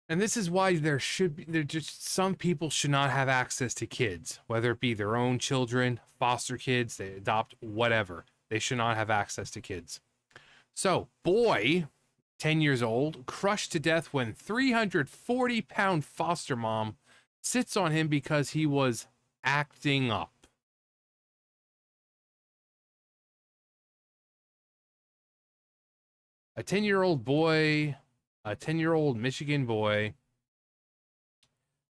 And this is why there just some people should not have access to kids, whether it be their own children, foster kids, they adopt, whatever. They should not have access to kids. So, boy, 10 years old, crushed to death when 340-pound foster mom sits on him because he was acting up. A 10-year-old boy, a 10-year-old Michigan boy,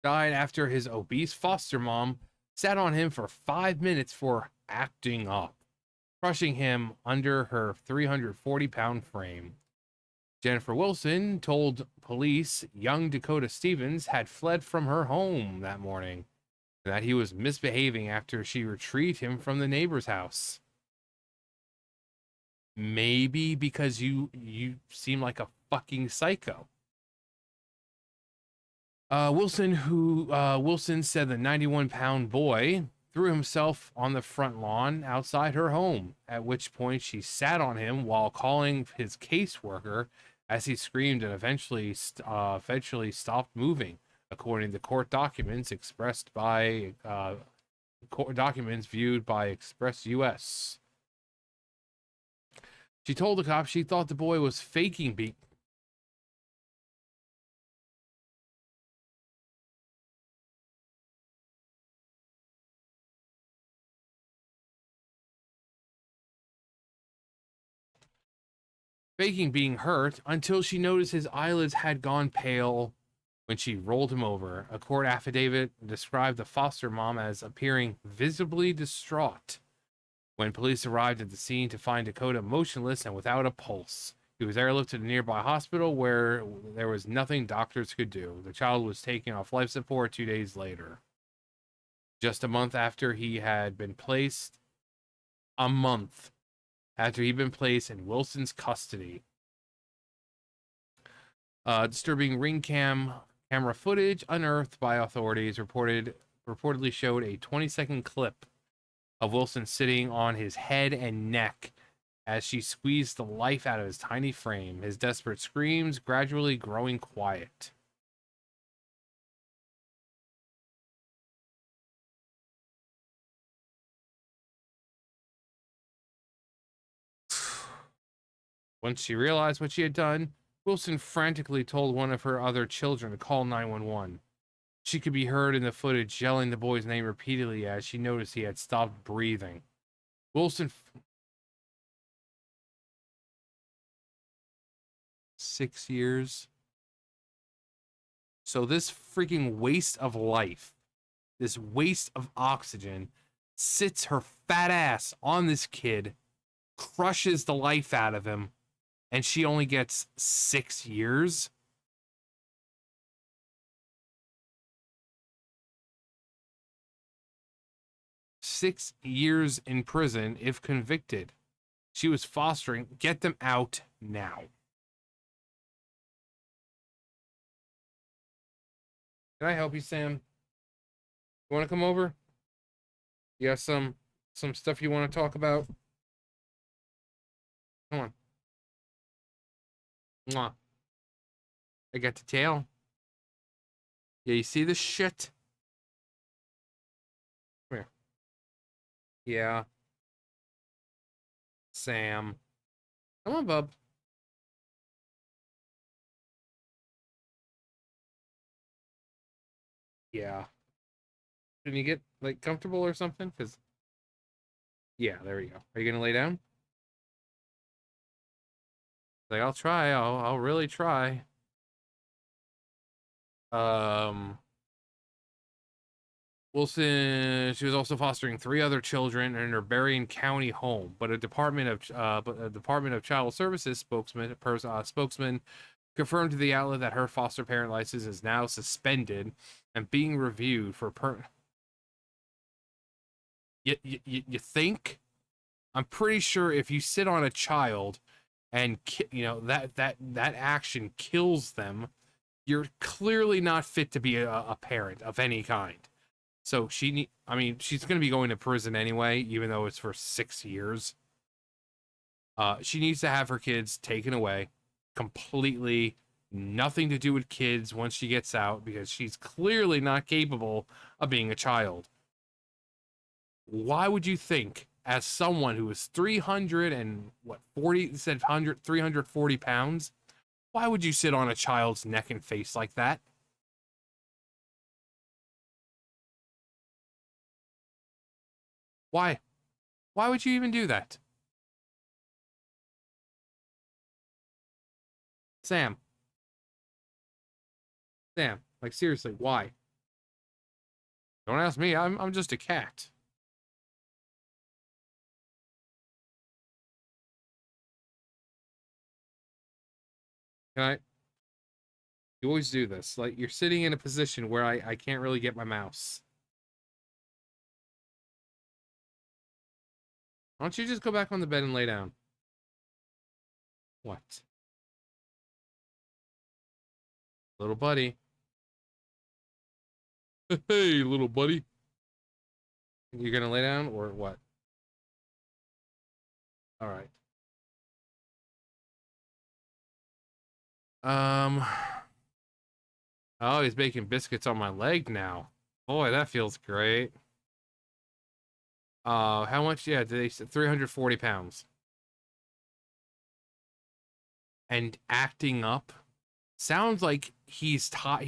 died after his obese foster mom sat on him for 5 minutes for acting up, crushing him under her 340-pound frame. Jennifer Wilson told police young Dakota Stevens had fled from her home that morning, and that he was misbehaving after she retrieved him from the neighbor's house. Maybe because you seem like a fucking psycho. Wilson said the 91-pound boy threw himself on the front lawn outside her home, at which point she sat on him while calling his caseworker as he screamed and eventually stopped moving, according to court documents viewed by Express US. She told the cops she thought the boy was faking being hurt until she noticed his eyelids had gone pale when she rolled him over. A court affidavit described the foster mom as appearing visibly distraught when police arrived at the scene to find Dakota motionless and without a pulse. He was airlifted to a nearby hospital where there was nothing doctors could do. The child was taken off life support 2 days later. Just a month after he had been placed, a month after he'd been placed in Wilson's custody. Disturbing ring camera footage unearthed by authorities reportedly showed a 20-second clip of Wilson sitting on his head and neck as she squeezed the life out of his tiny frame, his desperate screams gradually growing quiet. Once she realized what she had done, Wilson frantically told one of her other children to call 911. She could be heard in the footage yelling the boy's name repeatedly as she noticed he had stopped breathing. Wilson 6 years. So this freaking waste of life, this waste of oxygen, sits her fat ass on this kid, crushes the life out of him, and she only gets 6 years? Six years in prison if convicted. She was fostering. Get them out now. Can I help you, Sam? You want to come over? You have some stuff you want to talk about? Come on. Mwah. I got the tail. Yeah, you see this shit? Come here. Yeah. Sam. Come on, bub. Yeah. Can you get, like, comfortable or something? Because, yeah, there we go. Are you going to lay down? Like, I'll try. I'll really try. Um... Wilson, she was also fostering 3 other children in her Berrien County home, but a Department of Child Services spokesman confirmed to the outlet that her foster parent license is now suspended and being reviewed for You think? I'm pretty sure if you sit on a child and that action kills them, you're clearly not fit to be a parent of any kind. So she's going to be going to prison anyway, even though it's for 6 years. She needs to have her kids taken away completely nothing to do with kids once she gets out because she's clearly not capable of being a child. Why would you think, as someone who is 300 and what 40 said 100 340 pounds, why would you sit on a child's neck and face like that? Why? Why would you even do that? Sam. Sam, like seriously, why? Don't ask me. I'm just a cat. Can I? You always do this. Like you're sitting in a position where I can't really get my mouse. Why don't you just go back on the bed and lay down? What? Little buddy. Hey, little buddy. You're gonna lay down or what? All right. Um. Oh, he's making biscuits on my leg now. Boy, that feels great. How much? Yeah, they said 340 pounds. And acting up. Sounds like he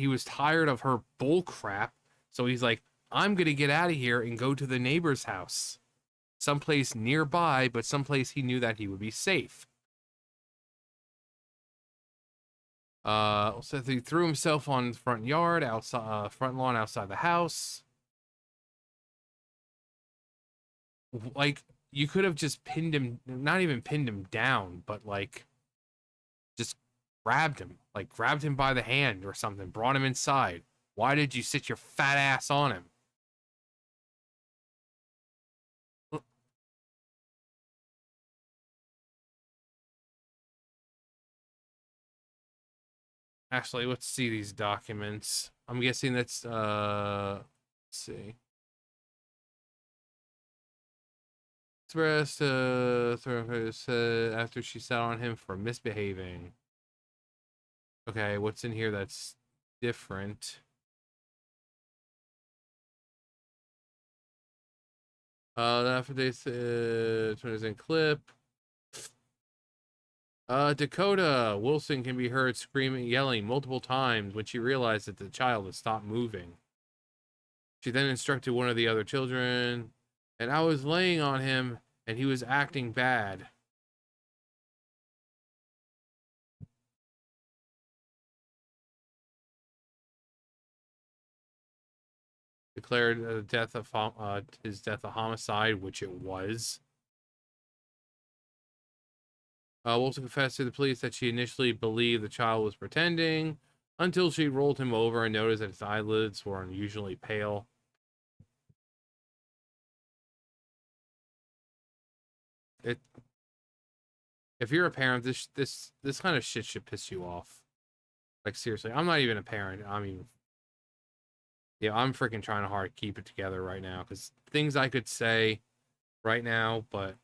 was tired of her bull crap. So he's like, I'm gonna get out of here and go to the neighbor's house. Someplace nearby, but someplace he knew that he would be safe. So he threw himself on the front yard, outside, front lawn outside the house. Like, you could have just pinned him, not even pinned him down, but like, just grabbed him, like grabbed him by the hand or something, brought him inside. Why did you sit your fat ass on him? Actually, let's see these documents. I'm guessing that's let's see. Expressed after she sat on him for misbehaving. Okay, what's in here that's different? The affidavit turns in clip. Dakota Wilson can be heard screaming, yelling multiple times when she realized that the child had stopped moving. She then instructed one of the other children, and I was laying on him, and he was acting bad. Declared his death a homicide, which it was. Wilson confessed to the police that she initially believed the child was pretending until she rolled him over and noticed that his eyelids were unusually pale. It, if you're a parent, this kind of shit should piss you off. Like seriously, I'm not even a parent. I mean, yeah, I'm freaking trying hard to keep it together right now because things I could say right now, but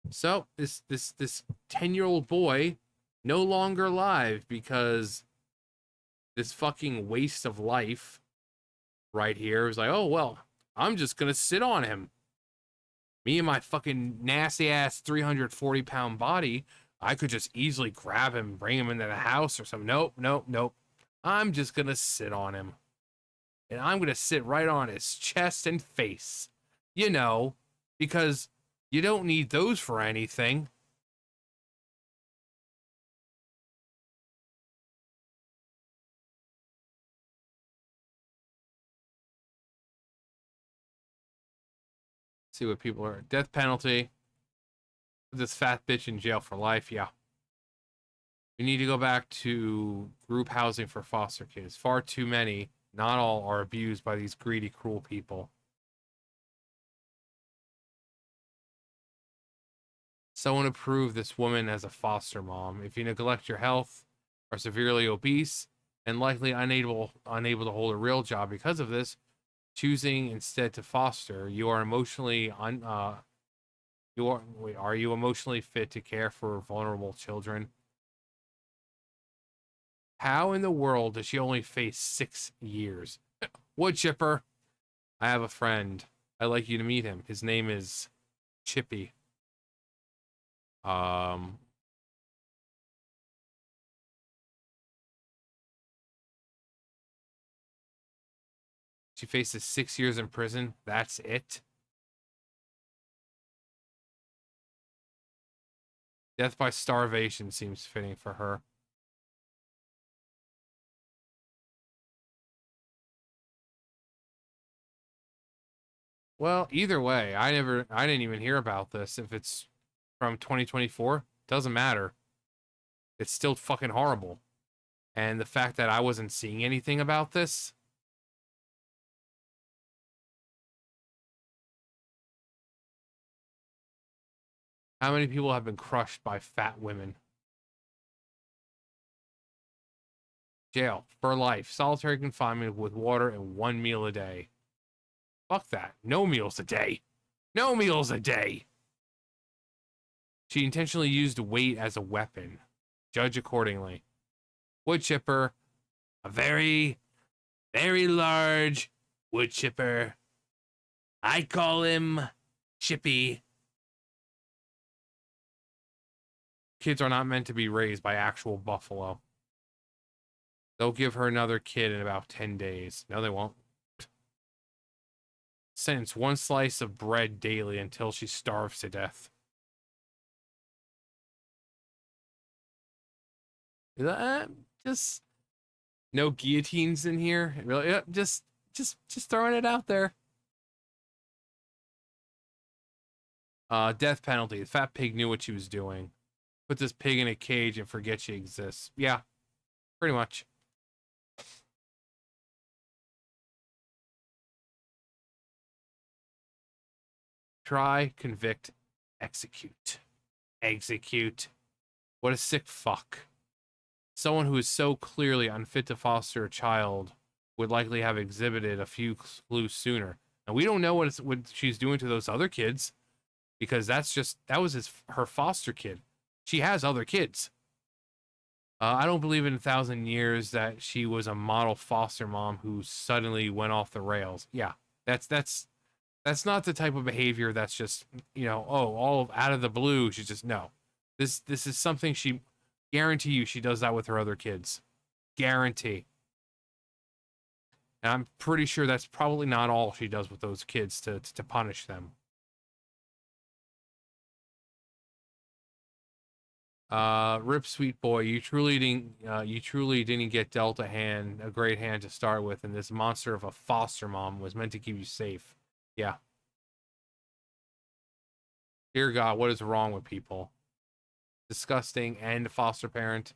so this 10-year-old boy no longer alive because this fucking waste of life right here was like, oh well, I'm just gonna sit on him. Me and my fucking nasty ass 340-pound body, I could just easily grab him, bring him into the house or something. Nope, nope, nope. I'm just gonna sit on him. And I'm gonna sit right on his chest and face. You know, because you don't need those for anything. See what people are. Death penalty. This fat bitch in jail for life. Yeah. We need to go back to group housing for foster kids. Far too many, not all, are abused by these greedy, cruel people. Someone approve this woman as a foster mom. If you neglect your health, are severely obese, and likely unable to hold a real job because of this, choosing instead to foster, you are Wait, are you emotionally fit to care for vulnerable children? How in the world does she only face 6 years? Wood chipper. I have a friend. I'd like you to meet him. His name is Chippy. Um, she faces 6 years in prison. That's it. Death by starvation seems fitting for her. Well, either way, I didn't even hear about this. If it's from 2024, doesn't matter. It's still fucking horrible. And the fact that I wasn't seeing anything about this, how many people have been crushed by fat women? Jail for life, solitary confinement with water and 1 meal a day. Fuck that. No meals a day. No meals a day. She intentionally used weight as a weapon. Judge accordingly. Wood chipper, a very, very large wood chipper. I call him Chippy. Kids are not meant to be raised by actual buffalo. They'll give her another kid in about 10 days. No, they won't. Sentence 1 slice of bread daily until she starves to death. Just no guillotines in here. Really, yeah, just throwing it out there. Death penalty. The fat pig knew what she was doing. Put this pig in a cage and forget she exists. Yeah, pretty much. Try, convict, execute. Execute. What a sick fuck. Someone who is so clearly unfit to foster a child would likely have exhibited a few clues sooner. And we don't know what she's doing to those other kids, because that was her foster kid. She has other kids. I don't believe in 1,000 years that she was a model foster mom who suddenly went off the rails. Yeah, that's not the type of behavior that's just, all out of the blue. She's just, no. This is something she, guarantee you she does that with her other kids. Guarantee. And I'm pretty sure that's probably not all she does with those kids to punish them. Rip sweet boy, you truly didn't get dealt a great hand to start with, and this monster of a foster mom was meant to keep you safe. Yeah. Dear God, what is wrong with people? Disgusting and foster parent.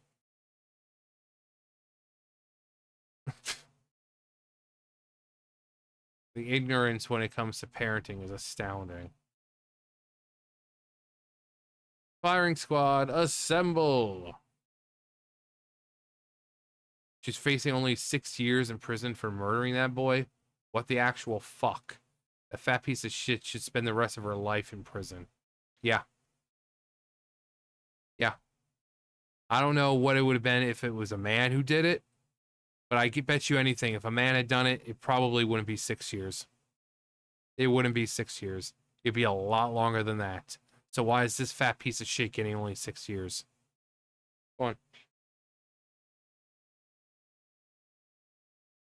The ignorance when it comes to parenting is astounding. Firing squad, assemble! She's facing only 6 years in prison for murdering that boy. What the actual fuck? A fat piece of shit should spend the rest of her life in prison. Yeah. Yeah. I don't know what it would have been if it was a man who did it, but I could bet you anything. If a man had done it, it probably wouldn't be 6 years. It wouldn't be 6 years. It'd be a lot longer than that. So why is this fat piece of shit getting only 6 years? Go on.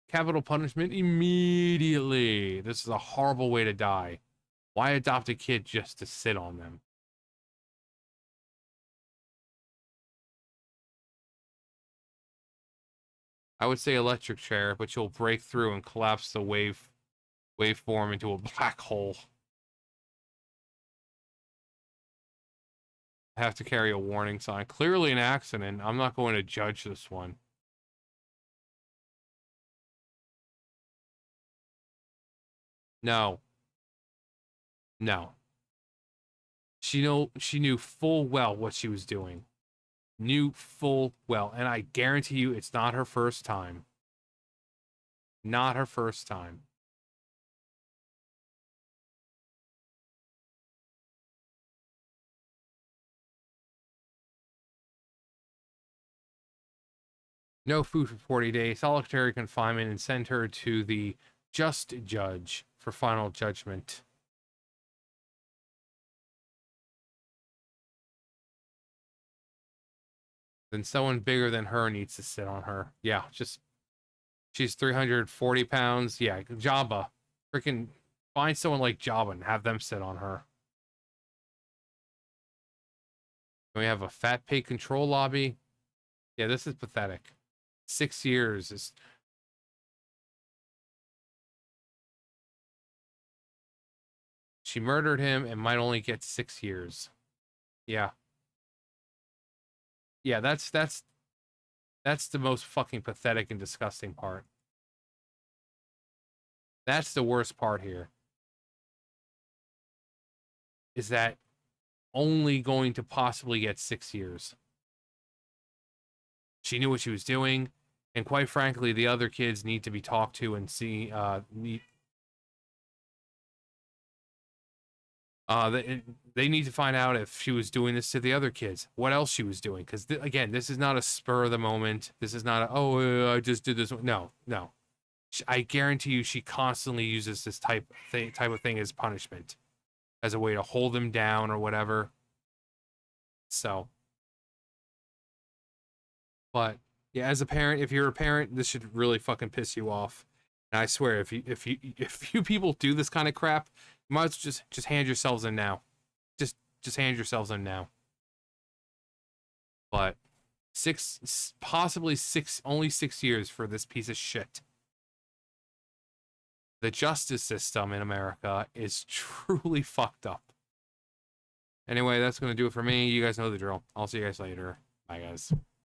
Capital punishment immediately. This is a horrible way to die. Why adopt a kid just to sit on them? I would say electric chair, but you'll break through and collapse the waveform into a black hole. I have to carry a warning sign. Clearly an accident. I'm not going to judge this one. No. No. She knew full well what she was doing. Knew full well. And I guarantee you it's not her first time. Not her first time. No food for 40 days, solitary confinement, and send her to the just judge for final judgment. Then someone bigger than her needs to sit on her. Yeah, just she's 340 pounds. Yeah, Jabba. Freaking find someone like Jabba and have them sit on her. And we have a fat pig control lobby. Yeah, this is pathetic. 6 years is. She murdered him and might only get 6 years. Yeah. Yeah, that's the most fucking pathetic and disgusting part. That's the worst part here. Is that only going to possibly get 6 years. She knew what she was doing, and quite frankly, the other kids need to be talked to and see. They need to find out if she was doing this to the other kids. What else she was doing? Because again, this is not a spur of the moment. This is not a I just did this. No, no. I guarantee you, she constantly uses this type of thing as punishment, as a way to hold them down or whatever. So, but yeah, as a parent, if you're a parent, this should really fucking piss you off. And I swear, if you people do this kind of crap, you might as well just hand yourselves in now. Just hand yourselves in now. But possibly only 6 years for this piece of shit. The justice system in America is truly fucked up. Anyway, that's going to do it for me. You guys know the drill. I'll see you guys later. Bye, guys.